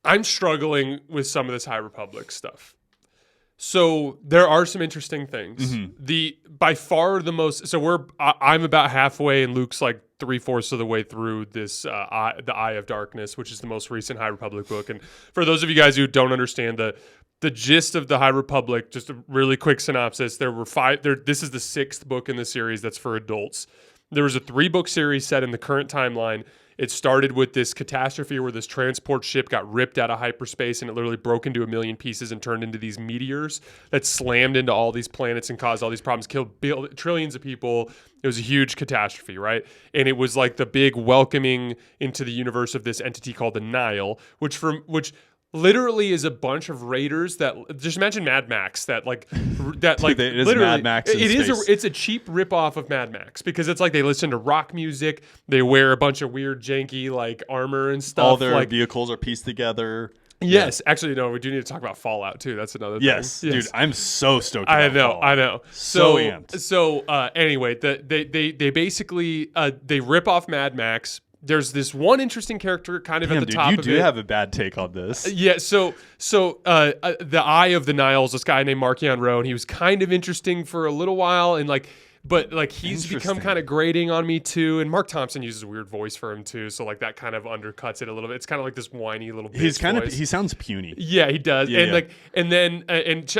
I'm struggling with some of this High Republic stuff. So there are some interesting things. By far the most. So I'm about halfway, and Luke's like 3/4 of the way through this the Eye of Darkness, which is the most recent High Republic book. And for those of you guys who don't understand the gist of the High Republic, just a really quick synopsis. There were 5. This is the 6th book in the series that's for adults. There was a 3-book series set in the current timeline. It started with this catastrophe where this transport ship got ripped out of hyperspace and it literally broke into a million pieces and turned into these meteors that slammed into all these planets and caused all these problems, killed trillions of people. It was a huge catastrophe, right? And it was like the big welcoming into the universe of this entity called the NIHIL, which literally is a bunch of raiders that just imagine Mad Max it is literally Mad Max it's a cheap ripoff of Mad Max because it's like they listen to rock music, they wear a bunch of weird janky like armor and stuff. All their vehicles are pieced together. Yes, actually, no, we do need to talk about Fallout too. That's another thing. Yes, dude, I'm so stoked about Fallout. I know. So amped. So anyway, they basically they rip off Mad Max. There's this one interesting character kind of at the top of it. You do have a bad take on this. Yeah, so the Eye of the Nile is this guy named Marchion Ro, and he was kind of interesting for a little while, and but he's become kind of grating on me too. And Mark Thompson uses a weird voice for him too, so like that kind of undercuts it a little bit. It's kind of like this whiny little bitch voice. He sounds puny. Yeah, he does.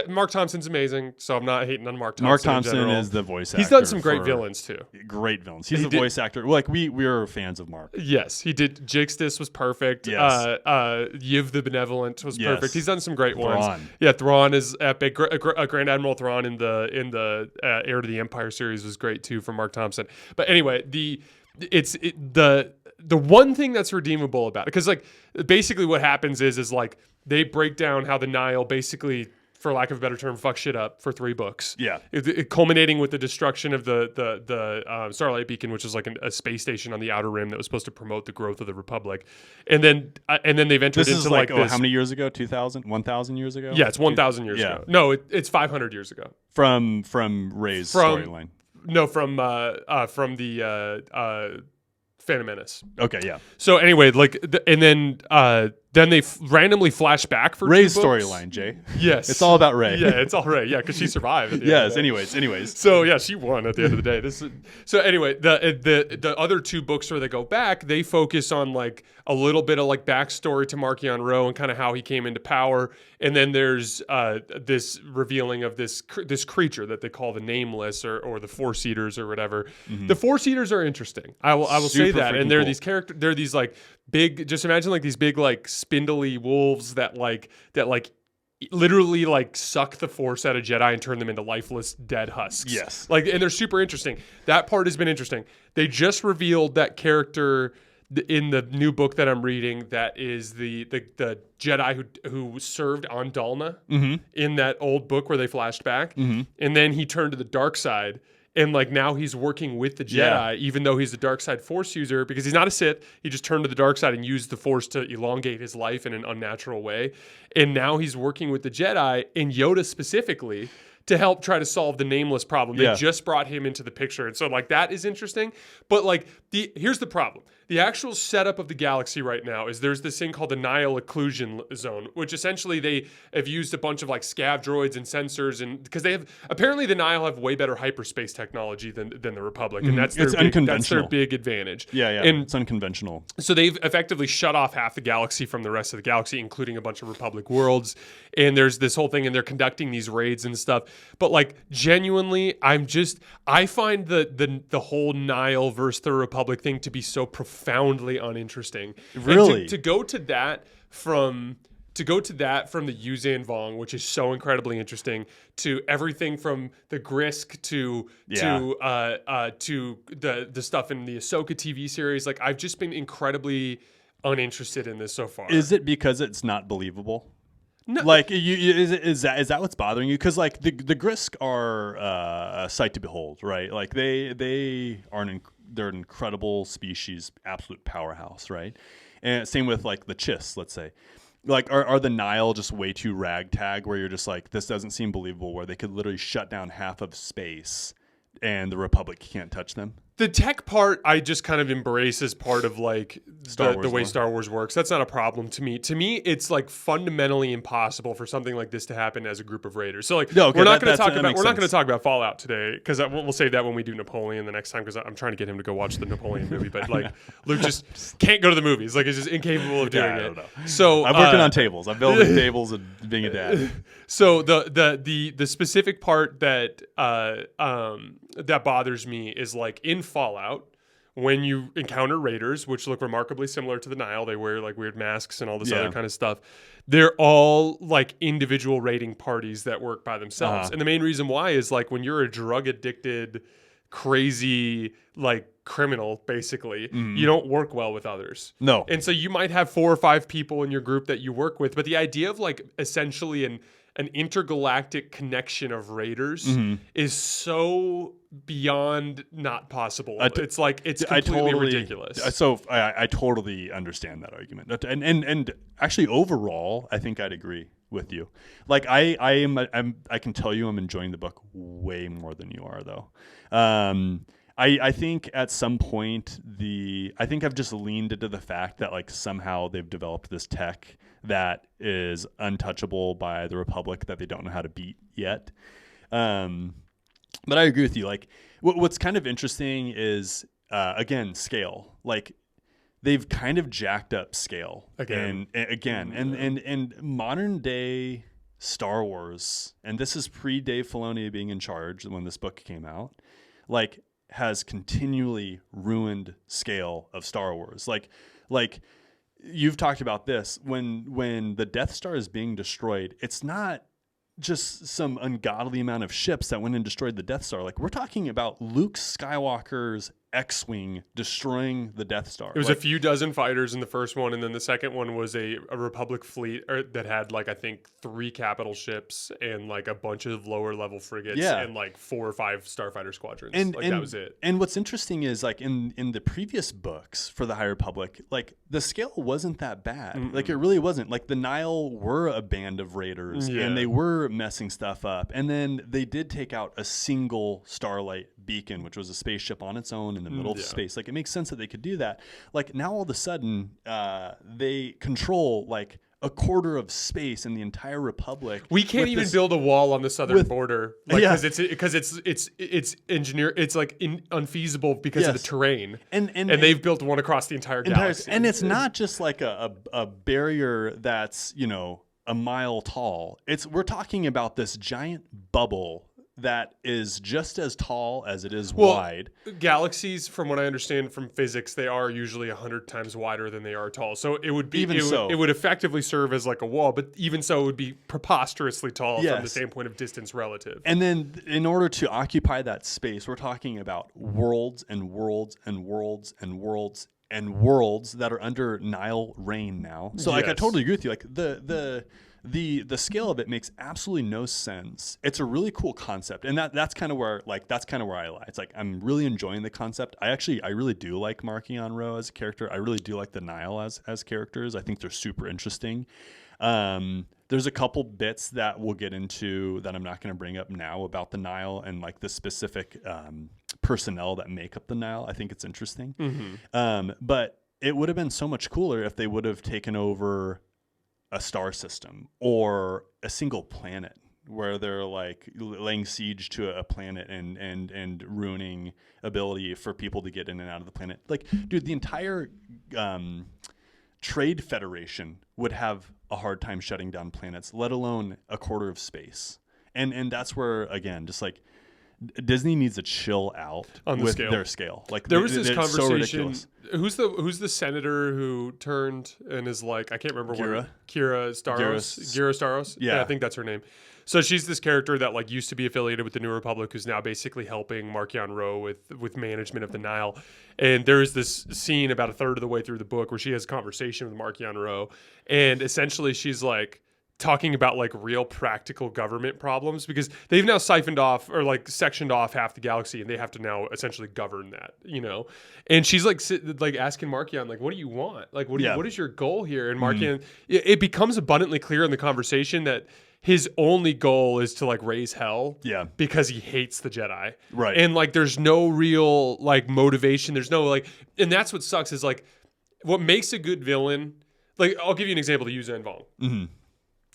Mark Thompson's amazing, so I'm not hating on Mark Thompson. Mark Thompson is the voice actor. He's done some great villains too. Great villains. He's the voice actor. Like we're fans of Mark. Yes, he did. Jixtus was perfect. Yes. Yiv the Benevolent was perfect. He's done some great ones. Thrawn. Yeah, Thrawn is epic. Grand Admiral Thrawn in the Heir to the Empire series was great too from Mark Thompson. But anyway, the one thing that's redeemable about it, because like basically what happens is like they break down how the Nile basically, for lack of a better term, fuck shit up for 3 books. Yeah. Culminating with the destruction of the Starlight Beacon, which is like a space station on the Outer Rim that was supposed to promote the growth of the Republic. And then they've entered into like this. How many years ago? 2,000? 1,000 years ago? Yeah, it's 1,000 years ago. No, it's 500 years ago. From Rey's storyline. No, from the Phantom Menace. Okay, yeah. So anyway, then they randomly flash back for Rey's 2 books. storyline, Jay. Yes. It's all about Rey. Yeah, it's all Rey. Yeah, because she survived. At the yes, end of the day. anyways. So yeah, she won at the end of the day. So anyway, the other 2 books where they go back, they focus on like a little bit of like backstory to Marchion Ro and kind of how he came into power. And then there's this revealing of this creature that they call the Nameless or the Force Eaters or whatever. Mm-hmm. The Force Eaters are interesting. I will say that. And they're cool. They're these like big. Just imagine like these big like spindly wolves that literally like suck the Force out of Jedi and turn them into lifeless dead husks. Yes. And they're super interesting. That part has been interesting. They just revealed that character in the new book that I'm reading, that is the Jedi who served on Dalna in that old book where they flashed back. Mm-hmm. And then he turned to the dark side. And like now he's working with the Jedi, even though he's a dark side Force user, because he's not a Sith. He just turned to the dark side and used the Force to elongate his life in an unnatural way. And now he's working with the Jedi, and Yoda specifically, to help try to solve the Nameless problem. They just brought him into the picture. And so like that is interesting. But like here's the problem. The actual setup of the galaxy right now is there's this thing called the Nihil Occlusion Zone, which essentially they have used a bunch of like scav droids and sensors, and because they have apparently the Nihil have way better hyperspace technology than the Republic, and that's their big advantage. Yeah, and it's unconventional. So they've effectively shut off half the galaxy from the rest of the galaxy, including a bunch of Republic worlds. And there's this whole thing, and they're conducting these raids and stuff. But like genuinely, I find the whole Nihil versus the Republic thing to be so profoundly uninteresting. Really, and to go to that from the Yuzan Vong, which is so incredibly interesting, to everything from the Grisk to the stuff in the Ahsoka TV series. Like I've just been incredibly uninterested in this so far. Is it because it's not believable? No. Like, is that what's bothering you? Because like the Grisk are a sight to behold, right? Like they're an incredible species, absolute powerhouse, right? And same with like the Chiss, let's say. Like, are the Nihil just way too ragtag where you're just like, this doesn't seem believable, where they could literally shut down half of space and the Republic can't touch them? The tech part, I just kind of embrace as part of like the way Star Wars works. That's not a problem to me. To me, it's like fundamentally impossible for something like this to happen as a group of raiders. So like, we're not going to talk about Fallout today because we'll save that when we do Napoleon the next time because I'm trying to get him to go watch the Napoleon movie. But like, Luke just can't go to the movies. Like, he's just incapable of doing it. I don't know. So I'm working on tables. I'm building tables and being a dad. So the specific part that that bothers me is like in Fallout when you encounter raiders, which look remarkably similar to the Nihil. They wear like weird masks and all this other kind of stuff. They're all like individual raiding parties that work by themselves. And the main reason why is like when you're a drug addicted, crazy like criminal, basically, you don't work well with others. No. And so you might have 4 or 5 people in your group that you work with, but the idea of like essentially an intergalactic connection of raiders is so beyond not possible. It's like it's completely ridiculous. So I totally understand that argument, and actually overall, I think I'd agree with you. Like I can tell you I'm enjoying the book way more than you are though. I think at some point I think I've just leaned into the fact that like somehow they've developed this tech that is untouchable by the Republic that they don't know how to beat yet. But I agree with you. Like what's kind of interesting is again scale. Like they've kind of jacked up scale again. And modern day Star Wars, and this is pre Dave Filoni being in charge when this book came out, like has continually ruined scale of Star Wars. Like you've talked about this when the Death Star is being destroyed, it's not just some ungodly amount of ships that went and destroyed the Death Star. Like we're talking about Luke Skywalker's X-Wing destroying the Death Star. It was a few dozen fighters in the first one, and then the second one was a Republic fleet that had like I think 3 capital ships and like a bunch of lower level frigates and like 4 or 5 starfighter squadrons. And that was it. And what's interesting is like in the previous books for the High Republic, like the scale wasn't that bad. Like it really wasn't. Like the Nihil were a band of raiders and they were messing stuff up. And then they did take out a single Starlight beacon, which was a spaceship on its own in the middle of space. Like it makes sense that they could do that. Like now all of a sudden they control like a quarter of space in the entire Republic. We can't even build a wall on the southern border, like because it's engineered. It's like unfeasible because of the terrain. And they've built one across the entire galaxy. And it's not just like a barrier that's a mile tall. We're talking about this giant bubble that is just as tall as it is wide. Galaxies, from what I understand from physics, they are usually 100 times wider than they are tall. So it would be it would effectively serve as like a wall, but even so, it would be preposterously tall from the standpoint of distance relative. And then, in order to occupy that space, we're talking about worlds and worlds and worlds and worlds and worlds that are under Nihil reign now. So, like, I totally agree with you. Like the scale of it makes absolutely no sense. It's a really cool concept, and that's kind of where I lie. It's like I'm really enjoying the concept. I really do like Marchion Ro as a character. I really do like the Nihil as characters. I think they're super interesting. There's a couple bits that we'll get into that I'm not going to bring up now about the Nihil and like the specific personnel that make up the Nihil. I think it's interesting, but it would have been so much cooler if they would have taken over a star system or a single planet where they're like laying siege to a planet and ruining ability for people to get in and out of the planet. Like, dude, the entire trade federation would have a hard time shutting down planets, let alone a quarter of space. And that's where, again, just like Disney needs to chill out with their scale. Like there was this conversation. Who's the senator who turned and is like, I can't remember what Kira Staros. Yeah, I think that's her name. So she's this character that like used to be affiliated with the New Republic, who's now basically helping Marchion Ro with management of the Nihil. And there is this scene about a third of the way through the book where she has a conversation with Marchion Ro, and essentially she's like talking about like real practical government problems because they've now siphoned off or like sectioned off half the galaxy and they have to now essentially govern that, and she's like asking Marchion, like, what do you want? Like, what is your goal here? And Marchion, it becomes abundantly clear in the conversation that his only goal is to like raise hell. Yeah. Because he hates the Jedi. Right. And like there's no real like motivation. There's no like, and that's what sucks is like what makes a good villain. Like I'll give you an example to use Zen Vong. Mm-hmm.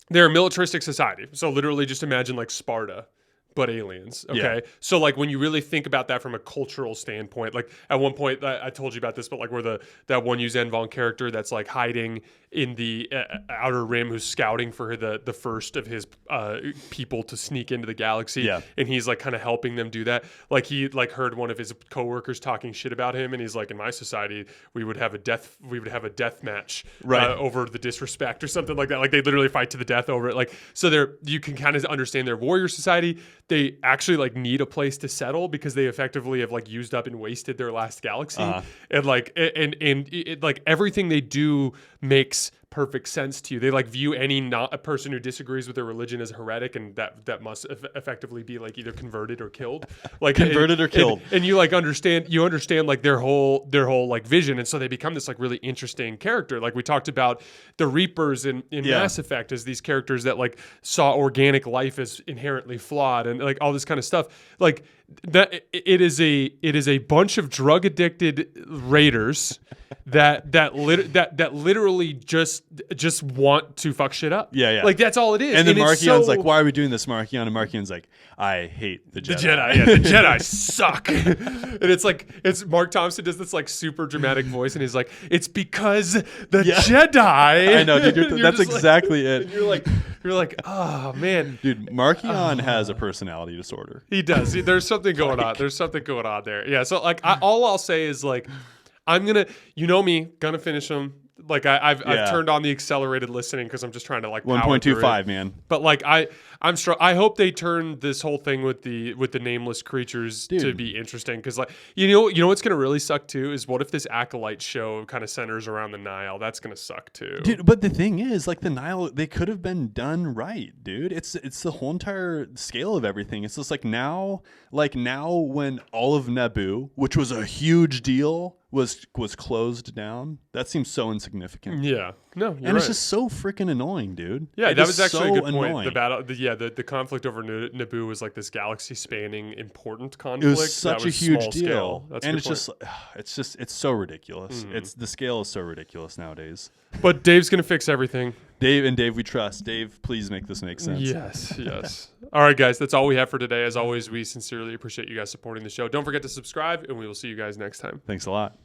They're a militaristic society. So literally just imagine like Sparta, but aliens. Okay. Yeah. So like when you really think about that from a cultural standpoint, like at one point I told you about this, but like where that one Yu Zen Vong character that's like hiding in the outer rim who's scouting for the first of his people to sneak into the galaxy. Yeah. And he's like kind of helping them do that. Like he like heard one of his coworkers talking shit about him. And he's like, in my society, we would have a death match over the disrespect or something like that. Like they literally fight to the death over it. Like, so you can kind of understand their warrior society. They actually like need a place to settle because they effectively have like used up and wasted their last galaxy. And like, and it, like everything they do makes perfect sense to you. They like view a person who disagrees with their religion as heretic, and that must effectively be like either converted or killed. Like converted or killed. And you like understand like their whole like vision, and so they become this like really interesting character. Like we talked about the Reapers in Mass Effect as these characters that like saw organic life as inherently flawed and like all this kind of stuff. Like that it is a bunch of drug addicted raiders that literally just want to fuck shit up. Yeah. Like that's all it is. And then Marchion's like, "Why are we doing this, Marchion?" And Marchion's like, "I hate the Jedi. The Jedi suck." And it's Mark Thompson does this like super dramatic voice, and he's like, "It's because the Jedi." I know, dude. That's exactly it. And you're like, oh man, dude. Marchion has a personality disorder. He does. There's something going on. There's something going on there. Yeah. So like, all I'll say is like, I'm gonna, gonna finish them. Like I've turned on the accelerated listening because I'm just trying to like 1.25, man. But like I'm strong. I hope they turn this whole thing with the nameless creatures to be interesting because like you know what's gonna really suck too is what if this Acolyte show kind of centers around the Nihil? That's gonna suck too, dude. But the thing is, like the Nihil, they could have been done right, dude. It's the whole entire scale of everything. It's just like now when all of Naboo, which was a huge deal, was closed down. That seems so insignificant. Yeah. No, you're and it's just so freaking annoying, dude. Yeah, that was actually a good point. The battle, the conflict over Naboo was like this galaxy-spanning important conflict. It was such a huge deal, That's and it's so ridiculous. The scale is so ridiculous nowadays. But Dave's gonna fix everything. Dave, we trust. Dave, please make this make sense. Yes. All right, guys, that's all we have for today. As always, we sincerely appreciate you guys supporting the show. Don't forget to subscribe, and we will see you guys next time. Thanks a lot.